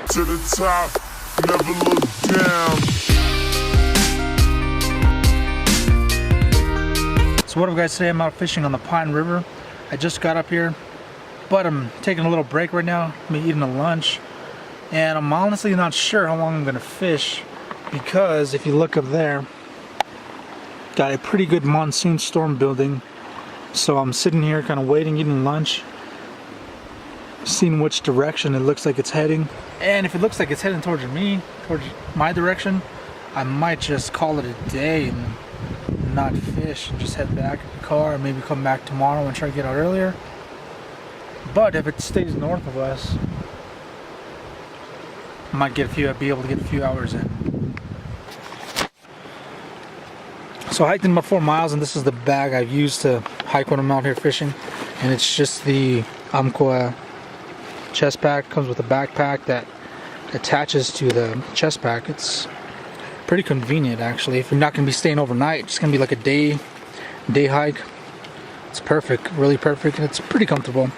to the top, never look down. So what up guys, today I'm out fishing on the Pine River. I just got up here, but I'm taking a little break right now. I'm eating a lunch, and I'm honestly not sure how long I'm gonna fish, because if you look up there, got a pretty good monsoon storm building. So I'm sitting here kind of waiting, eating lunch, seeing which direction it looks like it's heading. And if it looks like it's heading towards my direction, I might just call it a day and not fish and just head back in the car and maybe come back tomorrow and try to get out earlier. But if it stays north of us, I might be able to get a few hours in. So I hiked in about 4 miles, and this is the bag I use to hike when I'm out here fishing. And it's just the Umpqua chest pack. Comes with a backpack that attaches to the chest pack. It's pretty convenient actually. If you're not going to be staying overnight, it's going to be like a day hike. It's perfect, really perfect, and it's pretty comfortable.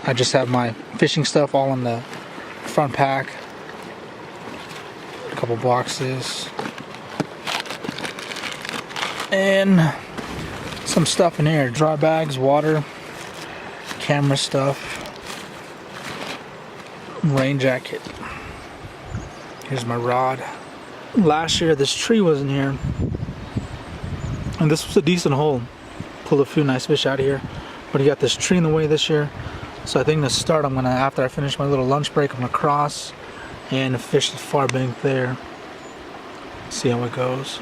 I just have my fishing stuff all in the front pack. A couple boxes. And some stuff in here. Dry bags, water, camera stuff, rain jacket. Here's my rod. Last year this tree wasn't here, and this was a decent hole. Pulled a few nice fish out of here, but you got this tree in the way this year. So I think to start, I'm gonna, after I finish my little lunch break, I'm gonna cross and fish the far bank there. See how it goes.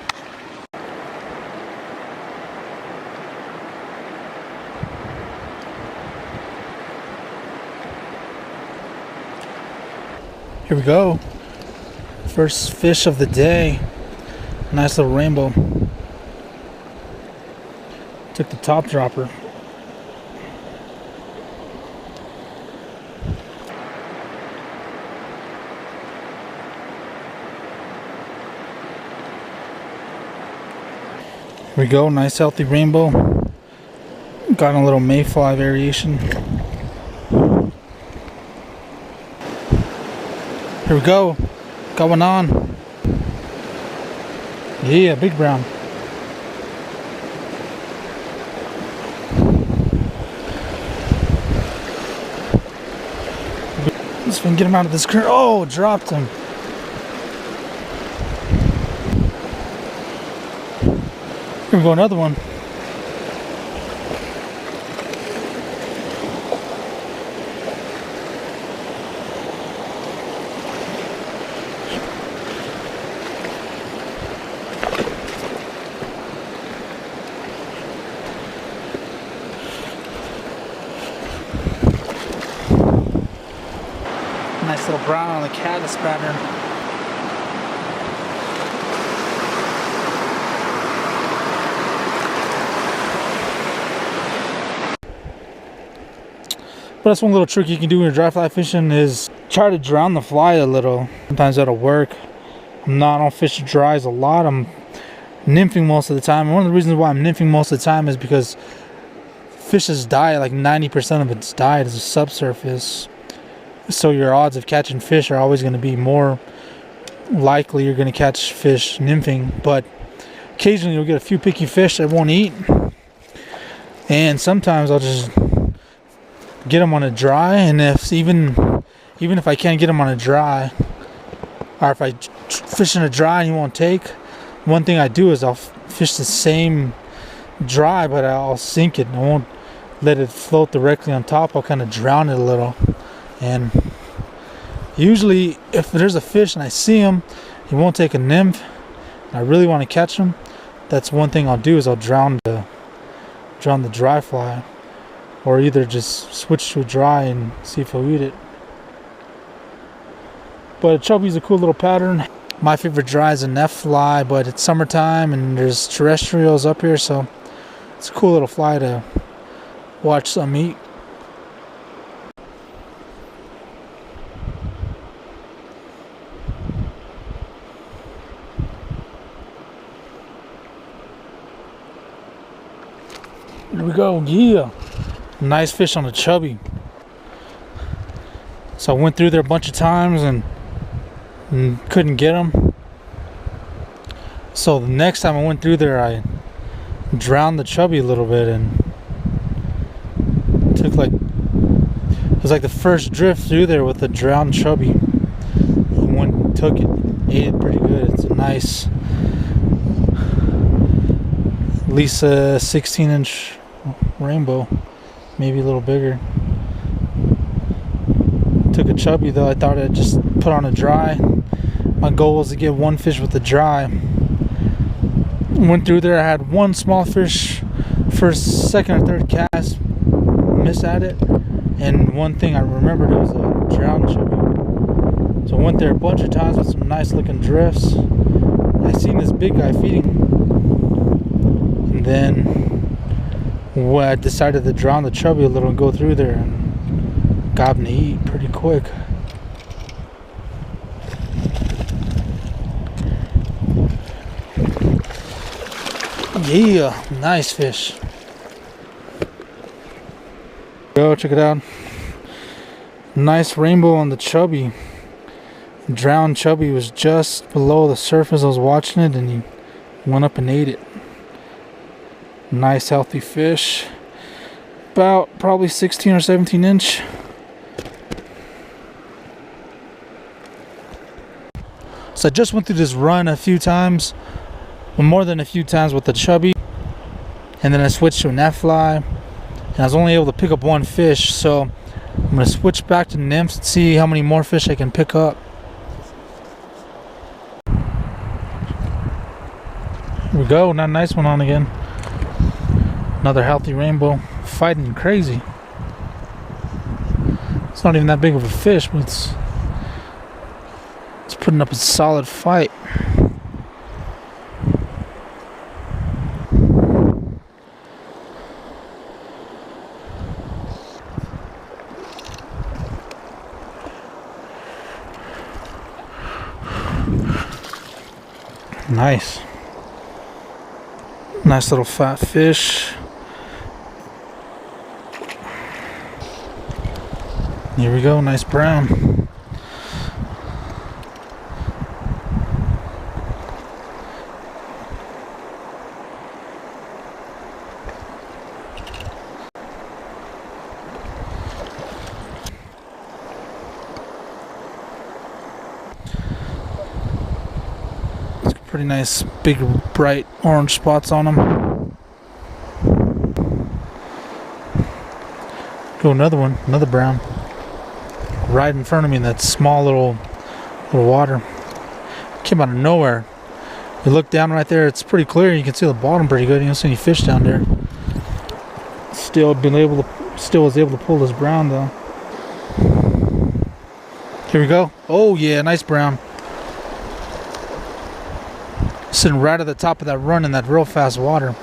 Here we go. First fish of the day. Nice little rainbow. Took the top dropper. Here we go, nice healthy rainbow. Got a little mayfly variation. Here we go. Got one on. Yeah, big brown. Let's get him out of this current. Oh, dropped him. Here we go, another one. Nice little brown on the caddis pattern. But that's one little trick you can do when you're dry fly fishing, is try to drown the fly a little. Sometimes that'll work. I don't fish dries a lot. I'm nymphing most of the time. And one of the reasons why I'm nymphing most of the time is because fish's diet, like 90% of its diet, is a subsurface. So your odds of catching fish are always going to be more likely you're going to catch fish nymphing. But occasionally you'll get a few picky fish that won't eat, and sometimes I'll just get them on a dry. And if even if I can't get them on a dry, or if I fish in a dry and you won't take, one thing I do is I'll fish the same dry, but I'll sink it. I won't let it float directly on top. I'll kind of drown it a little. And usually if there's a fish and I see him, he won't take a nymph, and I really want to catch him, that's one thing I'll do, is I'll drown the dry fly, or either just switch to a dry and see if he'll eat it. But a chubby's a cool little pattern. My favorite dry is a neff fly, but it's summertime and there's terrestrials up here, so it's a cool little fly to watch some eat. Here we go, yeah. Nice fish on a chubby. So I went through there a bunch of times and couldn't get them. So the next time I went through there, I drowned the chubby a little bit, and took like, it was like the first drift through there with the drowned chubby. And went, took it, ate it pretty good. It's a nice, at least a 16-inch rainbow, maybe a little bigger. Took a chubby though. I thought I'd just put on a dry. My goal was to get one fish with the dry. Went through there, I had one small fish first, second, or third cast, miss at it, and one thing I remembered, it was a drowned chubby. So I went there a bunch of times with some nice looking drifts. I seen this big guy feeding, and then when I decided to drown the chubby a little and go through there, and got him to eat pretty quick. Yeah, nice fish. Go check it out. Nice rainbow on the chubby. Drowned chubby was just below the surface. I was watching it and he went up and ate it. Nice healthy fish. About probably 16 or 17 inch. So I just went through this run a few times. Well, more than a few times with the chubby, and then I switched to a net fly, and I was only able to pick up one fish, so I'm going to switch back to nymphs and see how many more fish I can pick up. Here we go, not a nice one on again. Another healthy rainbow, fighting crazy. It's not even that big of a fish, but it's putting up a solid fight. Nice. Nice little fat fish. Here we go, nice brown. Pretty nice big bright orange spots on them. Go another one, another brown, right in front of me in that small little water. Came out of nowhere. You look down right there, it's pretty clear. You can see the bottom pretty good. You don't see any fish down there. Still was able to pull this brown though. Here we go. Oh yeah, nice brown. Sitting right at the top of that run in that real fast water.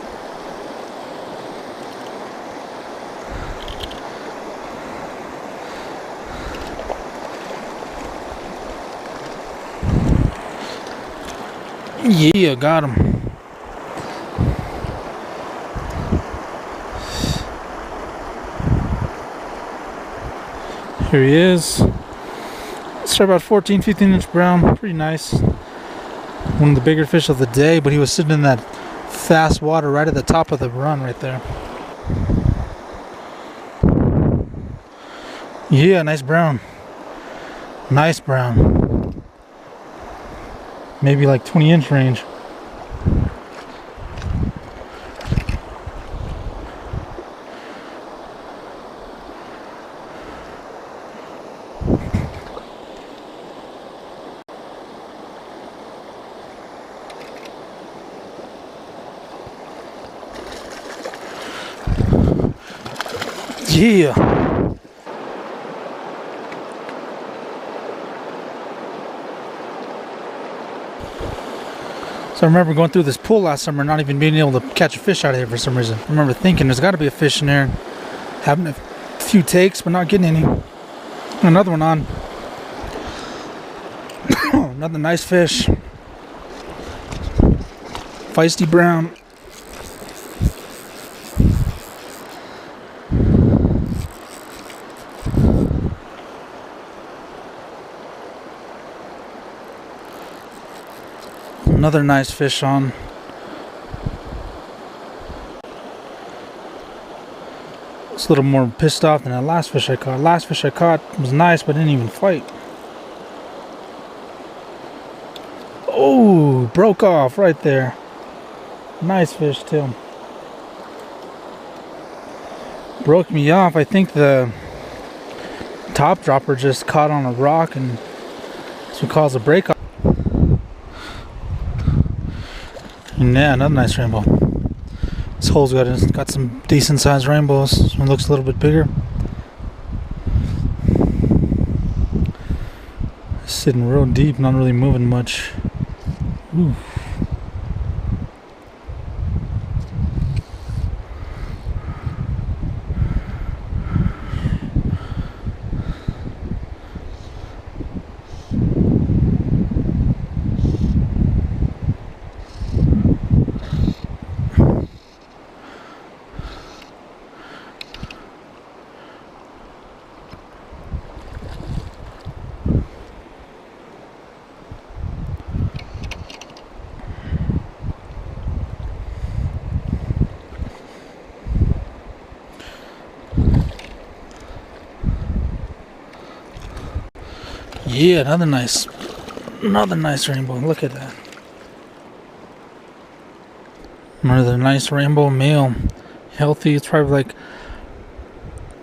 Yeah, got him. Here he is. It's about 14, 15-inch brown. Pretty nice. One of the bigger fish of the day, but he was sitting in that fast water right at the top of the run right there. Yeah, nice brown. Nice brown. Maybe like 20-inch range. Yeah. So I remember going through this pool last summer, not even being able to catch a fish out of there for some reason. I remember thinking there's got to be a fish in there, having a few takes, but not getting any. Another one on. Another nice fish. Feisty brown. another nice fish on. It's a little more pissed off than the last fish I caught. Last fish I caught was nice, but didn't even fight. Oh, broke off right there. Nice fish too. Broke me off. I think the top dropper just caught on a rock and that's what caused a break off. And yeah, another nice rainbow. This hole's got some decent sized rainbows. This one looks a little bit bigger. Sitting real deep, not really moving much. Ooh. Yeah, another nice rainbow. Look at that. Another nice rainbow male. Healthy. It's probably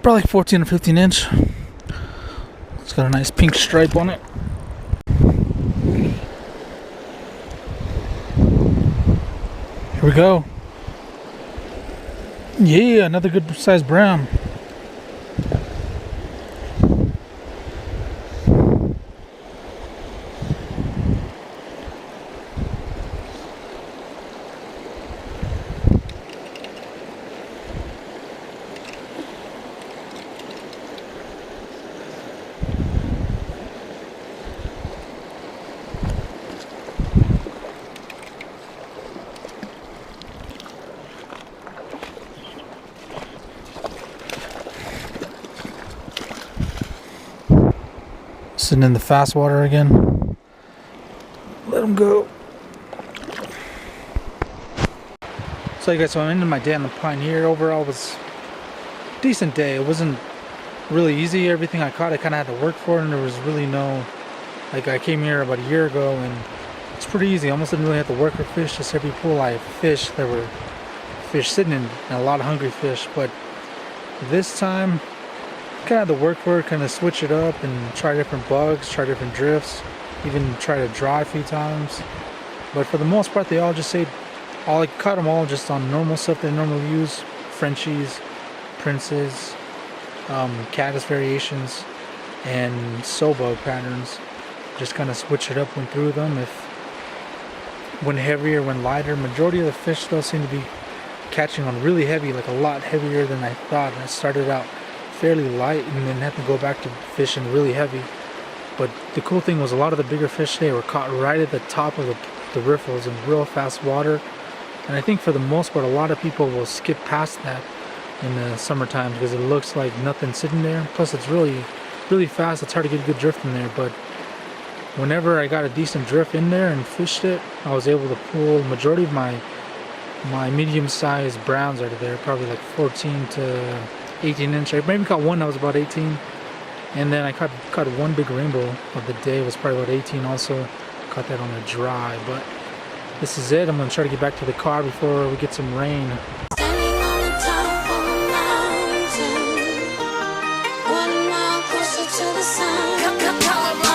like 14 or 15 inch. It's got a nice pink stripe on it. Here we go. Yeah, another good sized brown. Sitting in the fast water again. Let him go. So you guys, so I'm ending my day on the Pioneer. Overall, it was a decent day. It wasn't really easy. Everything I caught, I kind of had to work for, and there was really no, like, I came here about a year ago, and it's pretty easy. I almost didn't really have to work for fish. Just every pool I fished, there were fish sitting in, and a lot of hungry fish. But this time, kind of had to work for it, kind of switch it up and try different bugs, try different drifts, even try to dry a few times. But for the most part, they all just say, I caught them all just on normal stuff they normally use: Frenchies, Princes, caddis variations, and soul patterns. Just kind of switch it up, went through them. If when heavier, when lighter. Majority of the fish though seem to be catching on really heavy, like a lot heavier than I thought. And I started out fairly light and then had to go back to fishing really heavy. But the cool thing was a lot of the bigger fish today were caught right at the top of the riffles in real fast water. And I think for the most part, a lot of people will skip past that in the summertime because it looks like nothing sitting there. Plus it's really, really fast. It's hard to get a good drift in there. But whenever I got a decent drift in there and fished it, I was able to pull the majority of my medium-sized browns out of there, probably like 14 to 18 inch. I maybe caught one that was about 18, and then I caught one big rainbow of the day. It was probably about 18 also. Caught that on a dry. But this is it. I'm gonna try to get back to the car before we get some rain. Standing on the top of a mountain, 1 mile closer to the sun. Colorado.